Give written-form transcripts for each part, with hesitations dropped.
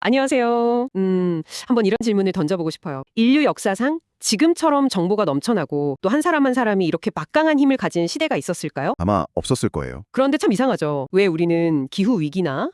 안녕하세요. 한번 이런 질문을 던져보고 싶어요. 인류 역사상 지금처럼 정보가 넘쳐나고 또 한 사람 한 사람이 이렇게 막강한 힘을 가진 시대가 있었을까요? 아마 없었을 거예요. 그런데 참 이상하죠. 왜 우리는 기후 위기나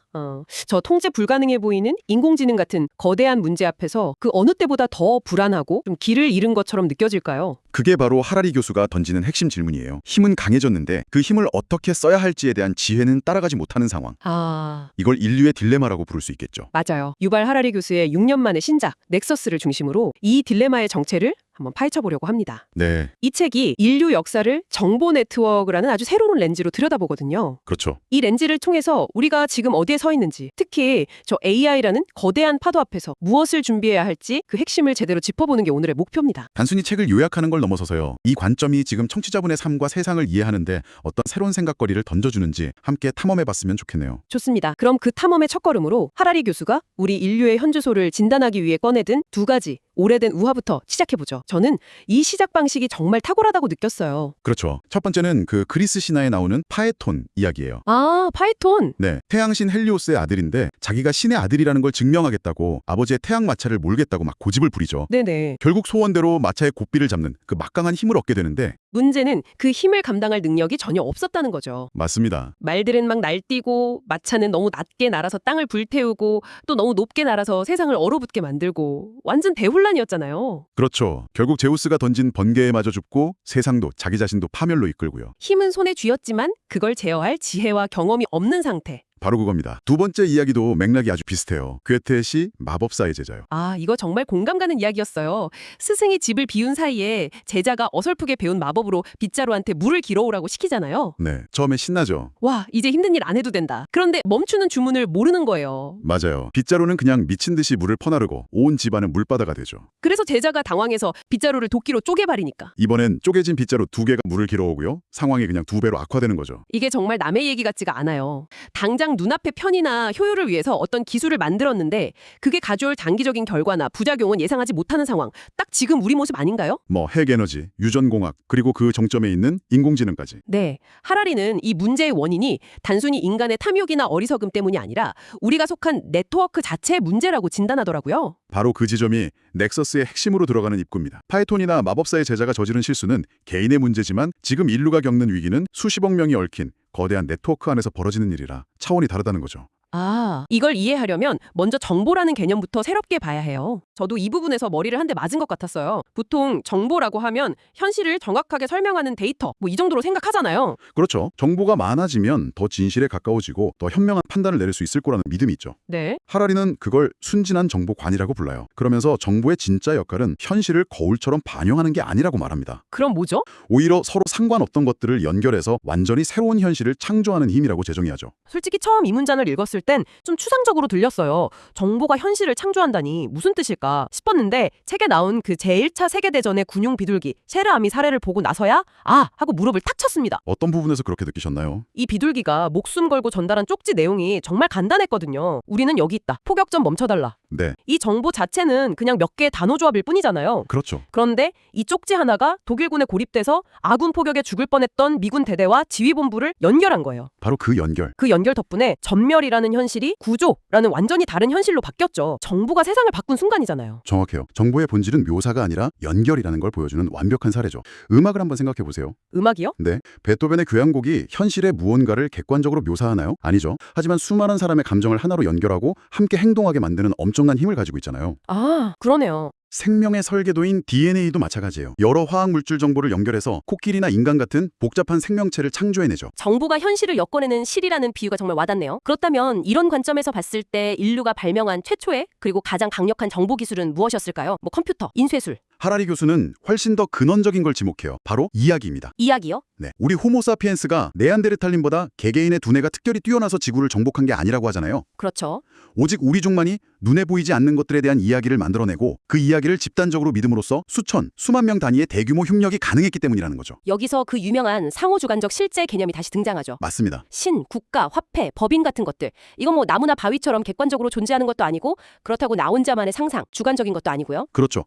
저 통제 불가능해 보이는 인공지능 같은 거대한 문제 앞에서 그 어느 때보다 더 불안하고 좀 길을 잃은 것처럼 느껴질까요? 그게 바로 하라리 교수가 던지는 핵심 질문이에요. 힘은 강해졌는데 그 힘을 어떻게 써야 할지에 대한 지혜는 따라가지 못하는 상황. 아, 이걸 인류의 딜레마라고 부를 수 있겠죠. 맞아요. 유발 하라리 교수의 6년 만의 신작 넥서스를 중심으로 이 딜레마의 정체를 한번 파헤쳐보려고 합니다. 네, 이 책이 인류 역사를 정보 네트워크라는 아주 새로운 렌즈로 들여다보거든요. 그렇죠. 이 렌즈를 통해서 우리가 지금 어디에 서 있는지, 특히 저 AI라는 거대한 파도 앞에서 무엇을 준비해야 할지 그 핵심을 제대로 짚어보는 게 오늘의 목표입니다. 단순히 책을 요약하는 걸 넘어서서요. 이 관점이 지금 청취자분의 삶과 세상을 이해하는데 어떤 새로운 생각거리를 던져주는지 함께 탐험해봤으면 좋겠네요. 좋습니다. 그럼 그 탐험의 첫걸음으로 하라리 교수가 우리 인류의 현주소를 진단하기 위해 꺼내든 두 가지 오래된 우화부터 시작해보죠. 저는 이 시작 방식이 정말 탁월하다고 느꼈어요. 그렇죠. 첫 번째는 그 그리스 신화에 나오는 파에톤 이야기예요. 아, 파이톤. 네, 태양신 헬리오스의 아들인데 자기가 신의 아들이라는 걸 증명하겠다고 아버지의 태양 마차를 몰겠다고 막 고집을 부리죠. 네네. 결국 소원대로 마차의 고삐를 잡는 그 막강한 힘을 얻게 되는데 문제는 그 힘을 감당할 능력이 전혀 없었다는 거죠. 맞습니다. 말들은 막 날뛰고 마차는 너무 낮게 날아서 땅을 불태우고 또 너무 높게 날아서 세상을 얼어붙게 만들고 완전 대혼란이었잖아요. 그렇죠. 결국 제우스가 던진 번개에 맞아 죽고 세상도 자기 자신도 파멸로 이끌고요. 힘은 손에 쥐었지만 그걸 제어할 지혜와 경험이 없는 상태. 바로 그겁니다. 두 번째 이야기도 맥락이 아주 비슷해요. 괴테의 시 마법사의 제자요. 아, 이거 정말 공감 가는 이야기였어요. 스승이 집을 비운 사이에 제자가 어설프게 배운 마법으로 빗자루한테 물을 길어오라고 시키잖아요. 네, 처음에 신나죠. 와, 이제 힘든 일 안 해도 된다. 그런데 멈추는 주문을 모르는 거예요. 맞아요. 빗자루는 그냥 미친 듯이 물을 퍼나르고 온 집안은 물바다가 되죠. 그래서 제자가 당황해서 빗자루를 도끼로 쪼개버리니까. 이번엔 쪼개진 빗자루 두 개가 물을 길어오고요. 상황이 그냥 두 배로 악화되는 거죠. 이게 정말 남의 얘기 같지가 않아요. 당장 눈앞의 편의나 효율을 위해서 어떤 기술을 만들었는데 그게 가져올 장기적인 결과나 부작용은 예상하지 못하는 상황. 딱 지금 우리 모습 아닌가요? 뭐 핵에너지, 유전공학, 그리고 그 정점에 있는 인공지능까지. 네. 하라리는 이 문제의 원인이 단순히 인간의 탐욕이나 어리석음 때문이 아니라 우리가 속한 네트워크 자체의 문제라고 진단하더라고요. 바로 그 지점이 넥서스의 핵심으로 들어가는 입구입니다. 파이톤이나 마법사의 제자가 저지른 실수는 개인의 문제지만 지금 인류가 겪는 위기는 수십억 명이 얽힌 거대한 네트워크 안에서 벌어지는 일이라 차원이 다르다는 거죠. 아, 이걸 이해하려면 먼저 정보라는 개념부터 새롭게 봐야 해요. 저도 이 부분에서 머리를 한 대 맞은 것 같았어요. 보통 정보라고 하면 현실을 정확하게 설명하는 데이터, 뭐 이 정도로 생각하잖아요. 그렇죠. 정보가 많아지면 더 진실에 가까워지고 더 현명한 판단을 내릴 수 있을 거라는 믿음이 있죠. 네. 하라리는 그걸 순진한 정보관이라고 불러요. 그러면서 정보의 진짜 역할은 현실을 거울처럼 반영하는 게 아니라고 말합니다. 그럼 뭐죠? 오히려 서로 상관없던 것들을 연결해서 완전히 새로운 현실을 창조하는 힘이라고 제정의하죠. 솔직히 처음 이 문장을 읽었을 땐 좀 추상적으로 들렸어요. 정보가 현실을 창조한다니 무슨 뜻일까 싶었는데 책에 나온 그 제1차 세계대전의 군용 비둘기 셰르아미 사례를 보고 나서야 아! 하고 무릎을 탁 쳤습니다. 어떤 부분에서 그렇게 느끼셨나요? 이 비둘기가 목숨 걸고 전달한 쪽지 내용이 정말 간단했거든요. 우리는 여기 있다. 포격 좀 멈춰달라. 네, 이 정보 자체는 그냥 몇 개의 단어 조합일 뿐이잖아요. 그렇죠. 그런데 이 쪽지 하나가 독일군에 고립돼서 아군 포격에 죽을 뻔했던 미군 대대와 지휘본부를 연결한 거예요. 바로 그 연결. 그 연결 덕분에 전멸이라는 현실이 구조라는 완전히 다른 현실로 바뀌었죠. 정보가 세상을 바꾼 순간이잖아요. 정확해요. 정보의 본질은 묘사가 아니라 연결이라는 걸 보여주는 완벽한 사례죠. 음악을 한번 생각해 보세요. 음악이요? 네, 베토벤의 교향곡이 현실의 무언가를 객관적으로 묘사하나요? 아니죠. 하지만 수많은 사람의 감정을 하나로 연결하고 함께 행동하게 만드는 엄청난 힘을 가지고 있잖아요. 아, 그러네요. 생명의 설계도인 DNA도 마찬가지예요. 여러 화학 물질 정보를 연결해서 코끼리나 인간 같은 복잡한 생명체를 창조해내죠. 정보가 현실을 엮어내는 실이라는 비유가 정말 와닿네요. 그렇다면 이런 관점에서 봤을 때 인류가 발명한 최초의 그리고 가장 강력한 정보 기술은 무엇이었을까요? 뭐 컴퓨터, 인쇄술, 하라리 교수는 훨씬 더 근원적인 걸 지목해요. 바로 이야기입니다. 이야기요? 네, 우리 호모사피엔스가 네안데르탈린보다 개개인의 두뇌가 특별히 뛰어나서 지구를 정복한 게 아니라고 하잖아요. 그렇죠. 오직 우리 종만이 눈에 보이지 않는 것들에 대한 이야기를 만들어내고 그 이야기를 집단적으로 믿음으로써 수천, 수만 명 단위의 대규모 협력이 가능했기 때문이라는 거죠. 여기서 그 유명한 상호주관적 실제 개념이 다시 등장하죠. 맞습니다. 신, 국가, 화폐, 법인 같은 것들. 이건 뭐 나무나 바위처럼 객관적으로 존재하는 것도 아니고 그렇다고 나 혼자만의 상상, 주관적인 것도 아니고요. 그렇죠.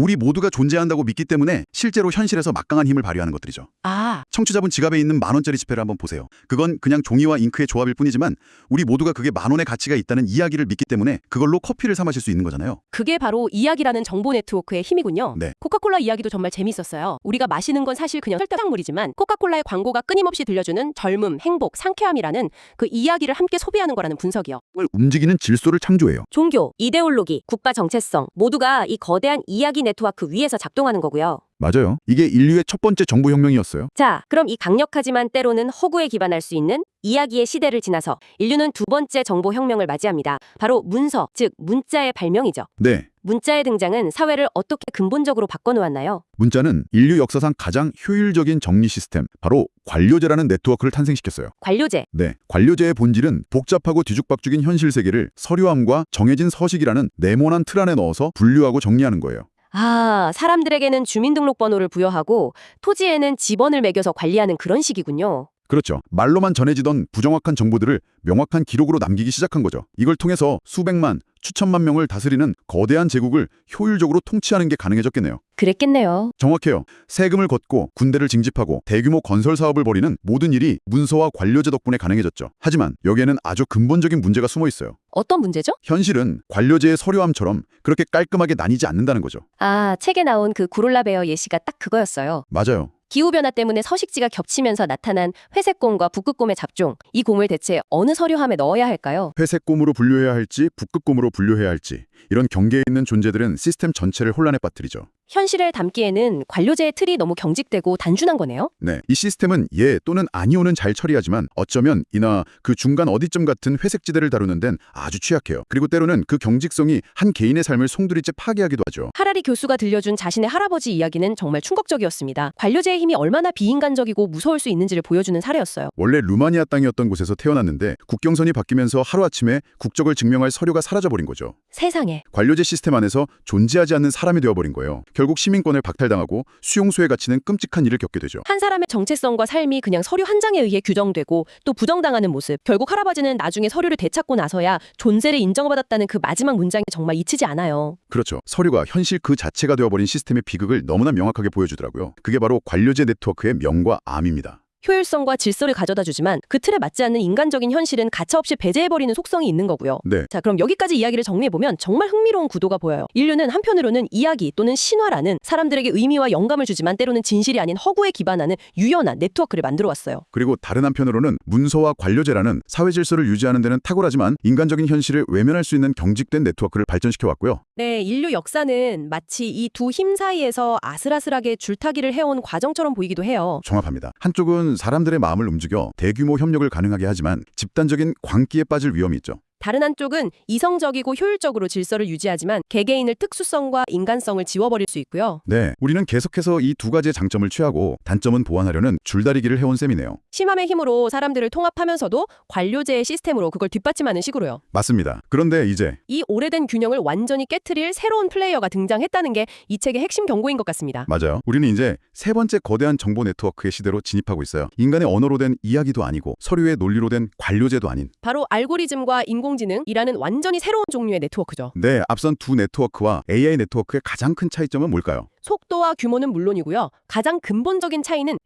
우리 모두가 존재한다고 믿기 때문에 실제로 현실에서 막강한 힘을 발휘하는 것들이죠. 아, 청취자분 지갑에 있는 10,000원짜리 지폐를 한번 보세요. 그건 그냥 종이와 잉크의 조합일 뿐이지만 우리 모두가 그게 10,000원의 가치가 있다는 이야기를 믿기 때문에 그걸로 커피를 사 마실 수 있는 거잖아요. 그게 바로 이야기라는 정보 네트워크의 힘이군요. 네. 코카콜라 이야기도 정말 재밌었어요. 우리가 마시는 건 사실 그냥 설탕물이지만 코카콜라의 광고가 끊임없이 들려주는 젊음, 행복, 상쾌함이라는 그 이야기를 함께 소비하는 거라는 분석이요. 움직이는 질서를 창조해요. 종교, 이데올로기, 국가 정체성 모두가 이 거대한 이야기 네트워크 위에서 작동하는 거고요. 맞아요. 이게 인류의 첫 번째 정보혁명이었어요. 자, 그럼 이 강력하지만 때로는 허구에 기반할 수 있는 이야기의 시대를 지나서 인류는 두 번째 정보혁명을 맞이합니다. 바로 문서, 즉 문자의 발명이죠. 네. 문자의 등장은 사회를 어떻게 근본적으로 바꿔놓았나요? 문자는 인류 역사상 가장 효율적인 정리 시스템, 바로 관료제라는 네트워크를 탄생시켰어요. 관료제. 네, 관료제의 본질은 복잡하고 뒤죽박죽인 현실 세계를 서류함과 정해진 서식이라는 네모난 틀 안에 넣어서 분류하고 정리하는 거예요. 아, 사람들에게는 주민등록번호를 부여하고 토지에는 지번을 매겨서 관리하는 그런 식이군요. 그렇죠. 말로만 전해지던 부정확한 정보들을 명확한 기록으로 남기기 시작한 거죠. 이걸 통해서 수백만, 수천만 명을 다스리는 거대한 제국을 효율적으로 통치하는 게 가능해졌겠네요. 그랬겠네요. 정확해요. 세금을 걷고 군대를 징집하고 대규모 건설 사업을 벌이는 모든 일이 문서와 관료제 덕분에 가능해졌죠. 하지만 여기에는 아주 근본적인 문제가 숨어 있어요. 어떤 문제죠? 현실은 관료제의 서류함처럼 그렇게 깔끔하게 나뉘지 않는다는 거죠. 아, 책에 나온 그 구롤라 베어 예시가 딱 그거였어요. 맞아요. 기후변화 때문에 서식지가 겹치면서 나타난 회색곰과 북극곰의 잡종. 이 곰을 대체 어느 서류함에 넣어야 할까요? 회색곰으로 분류해야 할지 북극곰으로 분류해야 할지 이런 경계에 있는 존재들은 시스템 전체를 혼란에 빠뜨리죠. 현실을 담기에는 관료제의 틀이 너무 경직되고 단순한 거네요. 네, 이 시스템은 예 또는 아니오는 잘 처리하지만 어쩌면 이나 그 중간 어디쯤 같은 회색지대를 다루는 데는 아주 취약해요. 그리고 때로는 그 경직성이 한 개인의 삶을 송두리째 파괴하기도 하죠. 하라리 교수가 들려준 자신의 할아버지 이야기는 정말 충격적이었습니다. 관료제의 힘이 얼마나 비인간적이고 무서울 수 있는지를 보여주는 사례였어요. 원래 루마니아 땅이었던 곳에서 태어났는데 국경선이 바뀌면서 하루아침에 국적을 증명할 서류가 사라져버린 거죠. 세상에. 관료제 시스템 안에서 존재하지 않는 사람이 되어버린 거예요. 결국 시민권을 박탈당하고 수용소에 갇히는 끔찍한 일을 겪게 되죠. 한 사람의 정체성과 삶이 그냥 서류 한 장에 의해 규정되고 또 부정당하는 모습. 결국 할아버지는 나중에 서류를 되찾고 나서야 존재를 인정받았다는 그 마지막 문장이 정말 잊히지 않아요. 그렇죠. 서류가 현실 그 자체가 되어버린 시스템의 비극을 너무나 명확하게 보여주더라고요. 그게 바로 관료제 네트워크의 명과 암입니다. 효율성과 질서를 가져다 주지만 그 틀에 맞지 않는 인간적인 현실은 가차없이 배제해버리는 속성이 있는 거고요. 네. 자, 그럼 여기까지 이야기를 정리해보면 정말 흥미로운 구도가 보여요. 인류는 한편으로는 이야기 또는 신화라는 사람들에게 의미와 영감을 주지만 때로는 진실이 아닌 허구에 기반하는 유연한 네트워크를 만들어왔어요. 그리고 다른 한편으로는 문서와 관료제라는 사회 질서를 유지하는 데는 탁월하지만 인간적인 현실을 외면할 수 있는 경직된 네트워크를 발전시켜왔고요. 네, 인류 역사는 마치 이 두 힘 사이에서 아슬아슬하게 줄타기를 해온 과정처럼 보이기도 해요. 정확합니다. 한쪽은 사람들의 마음을 움직여 대규모 협력을 가능하게 하지만 집단적인 광기에 빠질 위험이 있죠. 다른 한쪽은 이성적이고 효율적으로 질서를 유지하지만 개개인의 특수성과 인간성을 지워버릴 수 있고요. 네, 우리는 계속해서 이 두 가지의 장점을 취하고 단점은 보완하려는 줄다리기를 해온 셈이네요. 심함의 힘으로 사람들을 통합하면서도 관료제의 시스템으로 그걸 뒷받침하는 식으로요. 맞습니다. 그런데 이제 이 오래된 균형을 완전히 깨트릴 새로운 플레이어가 등장했다는 게 이 책의 핵심 경고인 것 같습니다. 맞아요. 우리는 이제 세 번째 거대한 정보 네트워크의 시대로 진입하고 있어요. 인간의 언어로 된 이야기도 아니고 서류의 논리로 된 관료제도 아닌. 바로 알고리즘과 인공지능이라는 완전히 새로운 종류의 네트워크죠. 네, 앞선 두 네트워크와 AI 네트워크의 가장 큰 차이점은 뭘까요? 속도와 규모는 물론이고요. 가장 근본적인 차이는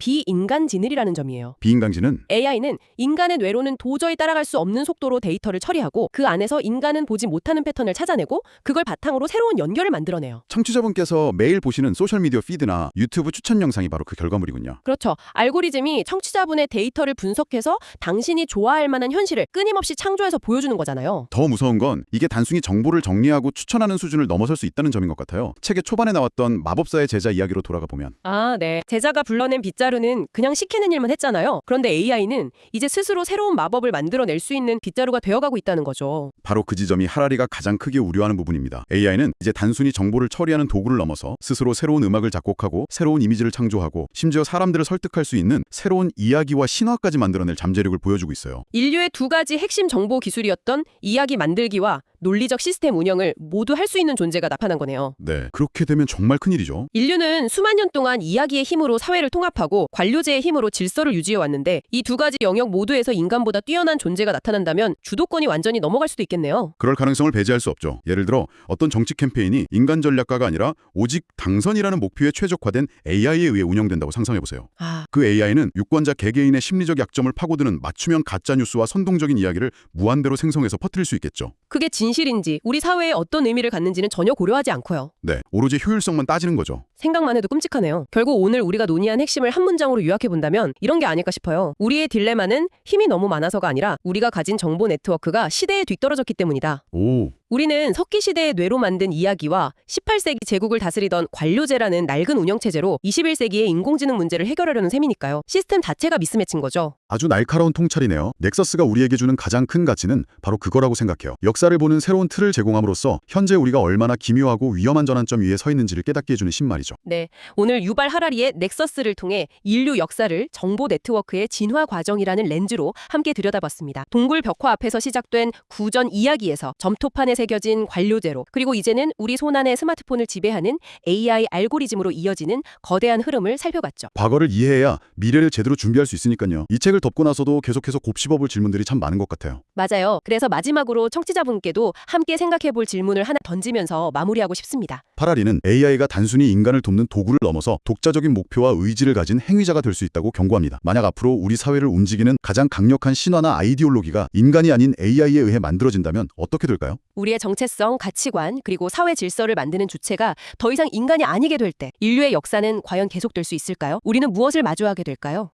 비인간지능이라는 점이에요. 비인간지능? AI는 인간의 뇌로는 도저히 따라갈 수 없는 속도로 데이터를 처리하고 그 안에서 인간은 보지 못하는 패턴을 찾아내고 그걸 바탕으로 새로운 연결을 만들어내요. 청취자분께서 매일 보시는 소셜미디어 피드나 유튜브 추천 영상이 바로 그 결과물이군요. 그렇죠. 알고리즘이 청취자분의 데이터를 분석해서 당신이 좋아할 만한 현실을 끊임없이 창조해서 보여주는 거잖아요. 더 무서운 건 이게 단순히 정보를 정리하고 추천하는 수준을 넘어설 수 있다는 점인 것 같아요. 책의 초반에 나왔던 마법사의 제자 이야기로 돌아가 보면 아, 네. 제자가 불러낸 빗자루는 그냥 시키는 일만 했잖아요. 그런데 AI는 이제 스스로 새로운 마법을 만들어낼 수 있는 빗자루가 되어가고 있다는 거죠. 바로 그 지점이 하라리가 가장 크게 우려하는 부분입니다. AI는 이제 단순히 정보를 처리하는 도구를 넘어서 스스로 새로운 음악을 작곡하고 새로운 이미지를 창조하고 심지어 사람들을 설득할 수 있는 새로운 이야기와 신화까지 만들어낼 잠재력을 보여주고 있어요. 인류의 두 가지 핵심 정보 기술이었던 이야기 만들기와 논리적 시스템 운영을 모두 할 수 있는 존재가 나타난 거네요. 네, 그렇게 되면 정말 큰일이죠. 이야기죠. 인류는 수만 년 동안 이야기의 힘으로 사회를 통합하고 관료제의 힘으로 질서를 유지해 왔는데 이 두 가지 영역 모두에서 인간보다 뛰어난 존재가 나타난다면 주도권이 완전히 넘어갈 수도 있겠네요. 그럴 가능성을 배제할 수 없죠. 예를 들어 어떤 정치 캠페인이 인간 전략가가 아니라 오직 당선이라는 목표에 최적화된 AI에 의해 운영된다고 상상해보세요. 그 AI는 유권자 개개인의 심리적 약점을 파고드는 맞춤형 가짜뉴스와 선동적인 이야기를 무한대로 생성해서 퍼뜨릴 수 있겠죠. 그게 진실인지 우리 사회에 어떤 의미를 갖는지는 전혀 고려하지 않고요. 네, 오로지 효율성만 따지는 거죠. 생각만 해도 끔찍하네요. 결국 오늘 우리가 논의한 핵심을 한 문장으로 요약해본다면 이런 게 아닐까 싶어요. 우리의 딜레마는 힘이 너무 많아서가 아니라 우리가 가진 정보 네트워크가 시대에 뒤떨어졌기 때문이다. 오, 우리는 석기 시대의 뇌로 만든 이야기와 18세기 제국을 다스리던 관료제라는 낡은 운영체제로 21세기의 인공지능 문제를 해결하려는 셈이니까요. 시스템 자체가 미스매치인 거죠. 아주 날카로운 통찰이네요. 넥서스가 우리에게 주는 가장 큰 가치는 바로 그거라고 생각해요. 역사를 보는 새로운 틀을 제공함으로써 현재 우리가 얼마나 기묘하고 위험한 전환점 위에 서 있는지를 깨닫게 해주는 신말이죠. 네, 오늘 유발 하라리의 넥서스를 통해 인류 역사를 정보 네트워크의 진화 과정이라는 렌즈로 함께 들여다봤습니다. 동굴 벽화 앞에서 시작된 구전 이야기에서 점토판에 새겨진 관료제로, 그리고 이제는 우리 손안의 스마트폰을 지배하는 AI 알고리즘으로 이어지는 거대한 흐름을 살펴봤죠. 과거를 이해해야 미래를 제대로 준비할 수 있으니까요. 이 책을 덮고 나서도 계속해서 곱씹어볼 질문들이 참 많은 것 같아요. 맞아요. 그래서 마지막으로 청취자분께도 함께 생각해볼 질문을 하나 던지면서 마무리하고 싶습니다. 파라리는 AI가 단순히 인간을 돕는 도구를 넘어서 독자적인 목표와 의지를 가진 행위자가 될 수 있다고 경고합니다. 만약 앞으로 우리 사회를 움직이는 가장 강력한 신화나 아이디올로기가 인간이 아닌 AI에 의해 만들어진다면 어떻게 될까요? 우리의 정체성, 가치관, 그리고 사회 질서를 만드는 주체가 더 이상 인간이 아니게 될 때 인류의 역사는 과연 계속될 수 있을까요? 우리는 무엇을 마주하게 될까요?